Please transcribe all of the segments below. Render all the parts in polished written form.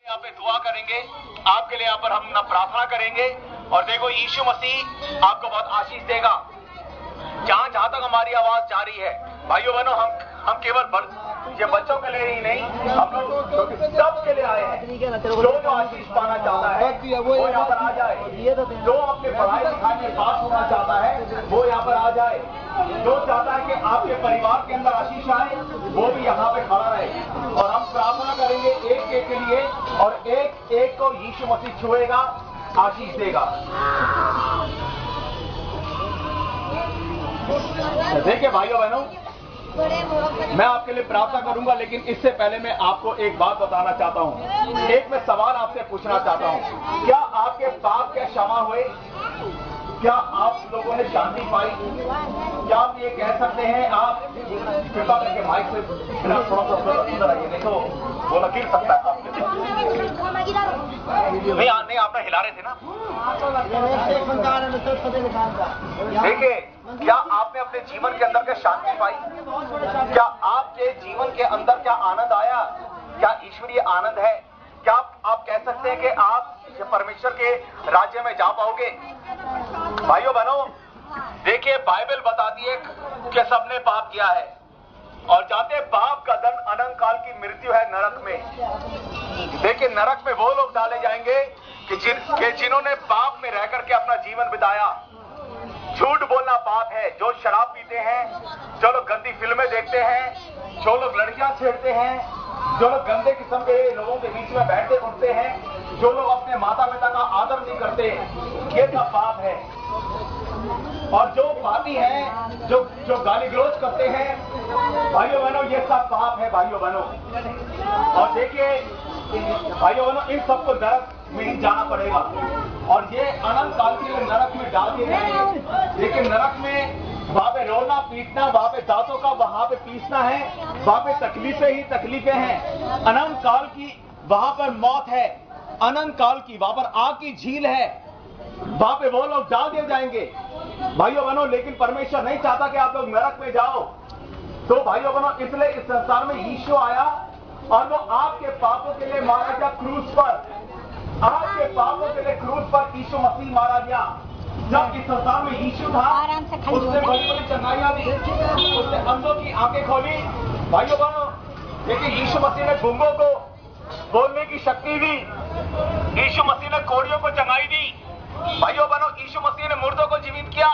यहाँ पे दुआ करेंगे, आपके लिए यहाँ पर हम ना प्रार्थना करेंगे। और देखो यीशु मसीह आपको बहुत आशीष देगा। जहां तक हमारी आवाज जा रही है भाइयों बहनों, हम केवल ये बच्चों के लिए ही नहीं, हम लोग सबके लिए आए हैं। जो आशीष पाना चाहता है वो यहाँ पर आ जाए। जो अपने पढ़ाई लिखाई में पास होना चाहता है वो यहाँ पर आ जाए। जो चाहता है कि आपके परिवार के अंदर आशीष आए वो भी यहाँ पे खड़ा रहे। और हम प्रार्थना करेंगे एक एक के लिए, और एक एक को यीशु मसीह छुएगा, आशीष देगा। देखिए भाइयों बहनों, मैं आपके लिए प्रार्थना करूंगा, लेकिन इससे पहले मैं आपको एक बात बताना चाहता हूं। एक मैं सवाल आपसे पूछना चाहता हूं, क्या आपके पाप के क्षमा हुए? क्या आप लोगों ने शांति पाई? क्या आप ये कह सकते हैं? आप कृपा करके माइक से थोड़ा सा अंदर आइए, नहीं तो वो गिर सकता है आपके। नहीं आपने हिला रहे थे ना। देखिए, क्या आपने अपने जीवन के अंदर क्या शांति पाई? क्या आपके जीवन के अंदर क्या आनंद आया? क्या ईश्वरीय आनंद है? क्या आप कह सकते हैं कि आप परमेश्वर के राज्य में जा पाओगे? भाइयों बहनों, देखिए बाइबल बताती है कि सबने पाप किया है और जाते पाप का दंड अनंत काल की मृत्यु है नरक में। देखिए नरक में वो लोग डाले जाएंगे कि जिन्होंने पाप में रह करके अपना जीवन बिताया। झूठ बोलना पाप है। जो शराब पीते हैं, जो लोग गंदी फिल्में देखते हैं, जो लोग लड़कियां छेड़ते हैं, जो लोग गंदे किस्म के लोगों के बीच में बैठते उठते हैं, जो लोग अपने माता पिता का आदर नहीं करते, ये सब पाप है। और जो पापी हैं, जो गाली गलौज करते हैं, भाइयों बहनों, ये सब पाप है भाइयों बहनों। और देखिए भाइयों बहनों, इन सबको नरक में ही जाना पड़ेगा और ये अनंत काल के लिए नरक में डाल दिए जाएंगे। लेकिन नरक में वहां पे रोना पीटना, वहां पे दांतों का वहां पे पीसना है, वहां पे तकलीफें ही तकलीफें हैं। अनंत काल की वहां पर मौत है, अनंत काल की वहां पर आग की झील है, वहां पे वो लोग डाल दिए जाएंगे भाइयों बहनों। लेकिन परमेश्वर नहीं चाहता कि आप लोग नरक में जाओ। तो भाइयों बहनों, इसलिए इस संसार में यीशु आया और वो आपके पापों के लिए मारा गया क्रूस पर। आपके पापों के लिए क्रूस पर यीशु मसीह मारा गया। जब इस संसार में यीशु था, उसने बड़ी बड़ी चंगाइयां दी, उसने अंधों की आंखें खोली। भाइयों बहनों, देखिए यीशु मसीह ने गूंगों को बोलने की शक्ति दी, यीशु मसीह ने कोढ़ियों को चंगाई दी। भाइयों बहनों, यीशु मसीह ने मुर्दों को जीवित किया।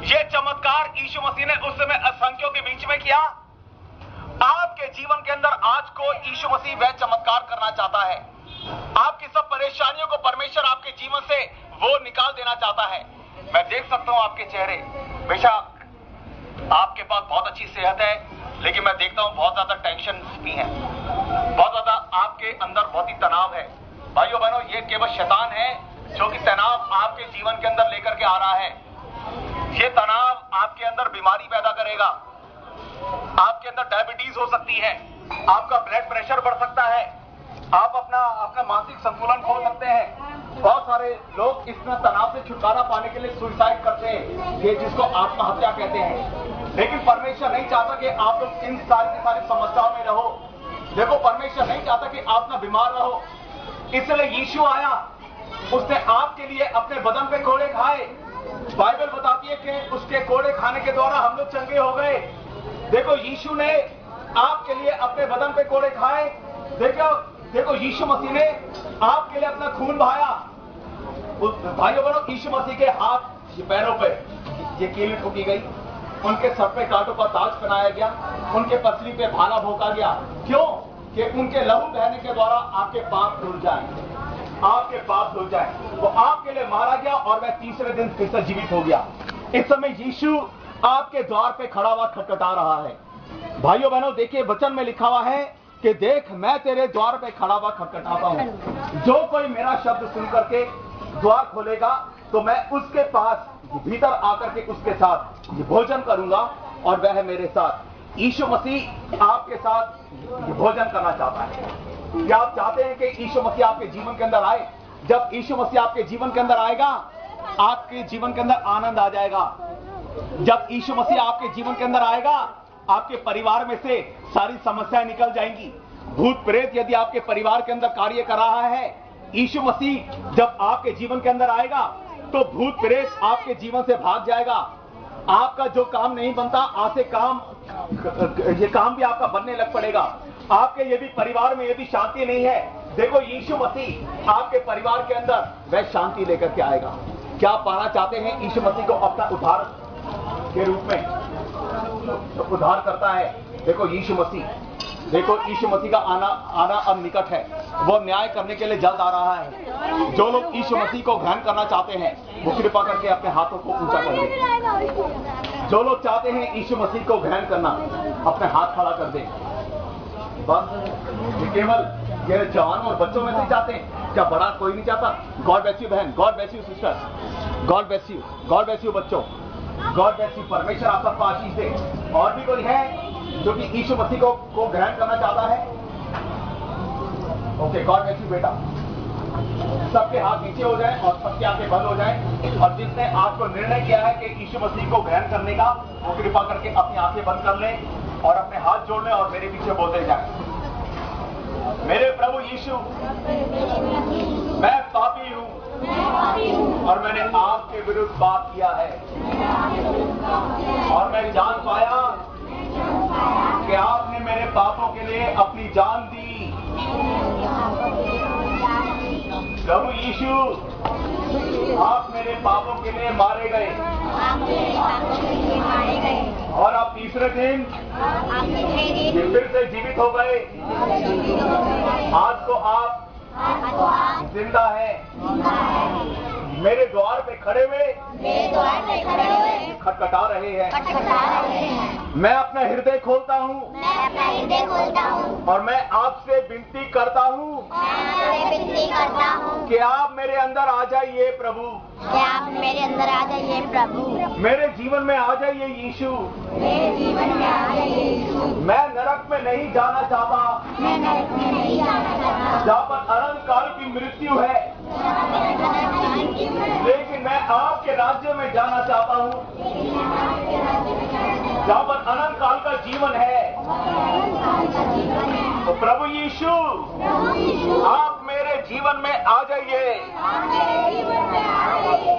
ये चमत्कार यीशु मसीह ने उस समय असंख्यों के बीच में किया। आपके जीवन के अंदर आज को यीशु मसीह वह चमत्कार करना चाहता है। आपकी सब परेशानियों को परमेश्वर आपके जीवन से वो निकाल देना चाहता है। मैं देख सकता हूं आपके चेहरे, बेशक आपके पास बहुत अच्छी सेहत है, लेकिन मैं देखता हूं बहुत ज्यादा टेंशन भी है, बहुत ज्यादा आपके अंदर बहुत ही तनाव है। भाइयों बहनों, ये केवल शैतान है जो कि तनाव आपके जीवन के अंदर लेकर के आ रहा है। ये तनाव आपके अंदर बीमारी पैदा करेगा। आपके अंदर डायबिटीज हो सकती है, आपका ब्लड प्रेशर बढ़ सकता है, आप अपना मानसिक संतुलन खो सकते हैं। बहुत सारे लोग इस तनाव से छुटकारा पाने के लिए सुसाइड करते हैं, ये जिसको आत्महत्या कहते हैं। लेकिन परमेश्वर नहीं चाहता कि आप लोग इन सारी की सारी समस्याओं में रहो। देखो, परमेश्वर नहीं चाहता कि आप ना बीमार रहो, इसलिए यीशु आया, उसने आपके लिए अपने बदन पे कोड़े खाए। बाइबल बताती है कि उसके कोड़े खाने के द्वारा हम लोग चंगे हो गए। देखो, यीशु ने आपके लिए अपने बदन पे कोड़े खाए। देखो यीशु मसीह ने आपके लिए अपना खून बहाया। भाइयों बहनों, यीशु मसीह के हाथ, ये पैरों पे ये कील ठोकी गई, उनके सर पे कांटों का ताज पहनाया गया, उनके पसली पे भाला भोंका गया। क्यों? कि उनके लहू बहने के द्वारा आपके पाप धुल जाए, आपके पाप धुल जाए। वो आपके लिए मारा गया और वह तीसरे दिन फिर से जीवित हो गया। इस समय यीशु आपके द्वार पे खड़ा हुआ खटखटा रहा है। भाइयों बहनों, देखिए वचन में लिखा हुआ है कि देख, मैं तेरे द्वार पे खड़ा हुआ खटखटाता हूं। जो कोई मेरा शब्द सुन करके द्वार खोलेगा तो मैं उसके पास भीतर आकर के उसके साथ भोजन करूंगा और वह मेरे साथ। यीशु मसीह आपके साथ भोजन करना चाहता है। क्या आप चाहते हैं कि यीशु मसीह आपके जीवन के अंदर आए? जब यीशु मसीह आपके जीवन के अंदर आएगा, आपके जीवन के अंदर आनंद आ जाएगा। जब यीशु मसीह आपके जीवन के अंदर आएगा, आपके परिवार में से सारी समस्याएं निकल जाएंगी। भूत प्रेत यदि आपके परिवार के अंदर कार्य कर रहा है, यीशु मसीह जब आपके जीवन के अंदर आएगा तो भूत प्रेत आपके जीवन से भाग जाएगा। आपका जो काम नहीं बनता, आज से ये काम भी आपका बनने लग पड़ेगा। आपके यदि परिवार में यदि शांति नहीं है, देखो यीशु मसीह आपके परिवार के अंदर वह शांति लेकर के आएगा। क्या पाना चाहते हैं यीशु मसीह को अपना उद्धार के रूप में? तो उद्धार करता है। देखो यीशु मसीह का आना अब निकट है। वो न्याय करने के लिए जल्द आ रहा है। जो लोग यीशु मसीह को ग्रहण करना चाहते हैं वो कृपा करके अपने हाथों को ऊंचा कर दें। जो लोग चाहते हैं यीशु मसीह को ग्रहण करना, अपने हाथ खड़ा कर दें। बस ये केवल ये जवानों और बच्चों में से चाहते हैं, क्या बड़ा कोई नहीं चाहता? गॉड ब्लेस यू बहन, God bless you sister, God bless you बच्चों, गॉड ब्लेस यू। परमेश्वर आप सबको आशीष दे। और भी कोई है जो कि यीशु मसीह को ग्रहण करना चाहता है? ओके, गॉड ब्लेस यू बेटा। सबके हाथ नीचे हो जाएं और सबकी आंखें बंद हो जाएं। और जिसने आज को निर्णय किया है कि यीशु मसीह को ग्रहण करने का, वो कृपा करके अपनी आंखें बंद कर लें और अपने हाथ जोड़ लें और मेरे पीछे बोलते जाएं। मेरे प्रभु यीशु, मैं पापी हूं और मैंने आपके विरुद्ध पाप किया है और मैं जान पाया कि आपने मेरे पापों के लिए अपनी जान दी। प्रभु यीशु, आप मेरे पापों के लिए मारे गए और आप तीसरे दिन फिर से जीवित हो गए। आज को आप जिंदा है। मेरे द्वार पे खड़े हुए खटखटा रहे हैं। मैं अपना हृदय खोलता हूँ और मैं आपसे विनती करता हूँ कि आप मेरे अंदर आ जाइए प्रभु। मेरे जीवन में आ जाइए यीशु। मैं नरक में नहीं जाना चाहता जहाँ पर अनंत काल की मृत्यु है, लेकिन मैं आपके राज्य में जाना चाहता हूँ जहाँ पर अनंत काल का जीवन है। तो प्रभु यीशु, आप मेरे जीवन में आ जाइए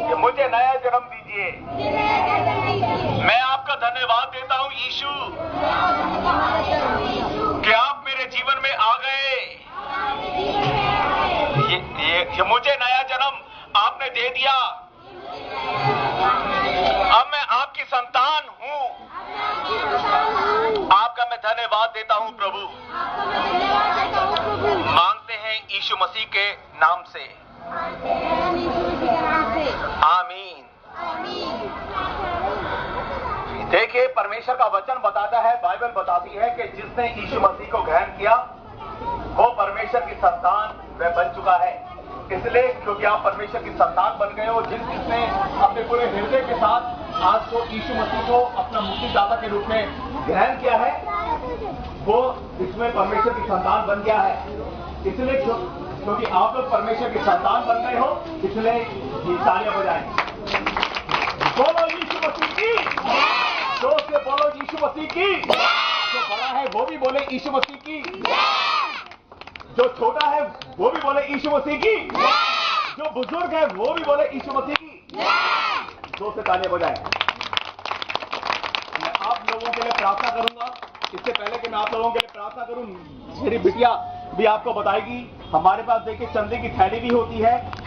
कि मुझे नया जन्म दीजिए। मैं आपका धन्यवाद देता हूँ यीशु कि आप मेरे जीवन में आ गए। ये मुझे नया जन्म आपने दे दिया। अब मैं आपकी संतान हूँ। आपका मैं धन्यवाद देता हूँ प्रभु। मांगते हैं यीशु मसीह के नाम से, आमीन। देखिए, परमेश्वर का वचन बताता है, बाइबल बताती है कि जिसने यीशु मसीह को ग्रहण किया वो परमेश्वर की संतान वह बन चुका है। इसलिए क्योंकि आप परमेश्वर की संतान बन गए हो, जिसने अपने पूरे हृदय के साथ आज को यीशु मसीह को अपना मुक्तिदाता के रूप में ग्रहण किया है, वो इसमें परमेश्वर की संतान बन गया है। इसलिए क्योंकि आप लोग परमेश्वर की संतान बन गए हो, इसलिए ये तालियां बजाएं। बोलो यीशु मसीह की, जोर से बोलो यीशु मसीह की। जो बड़ा है वो भी बोले यीशु मसीह की, जो छोटा है वो भी बोले यीशु मसीह की, जो बुजुर्ग है वो भी बोले यीशु मसीह की। जोर से तालियां बजाएं। मैं आप लोगों के लिए प्रार्थना करूंगा। इससे पहले कि मैं आप लोगों के लिए प्रार्थना करूं, मेरी बिटिया भी आपको बताएगी। हमारे पास देखिए चंदे की थैली भी होती है।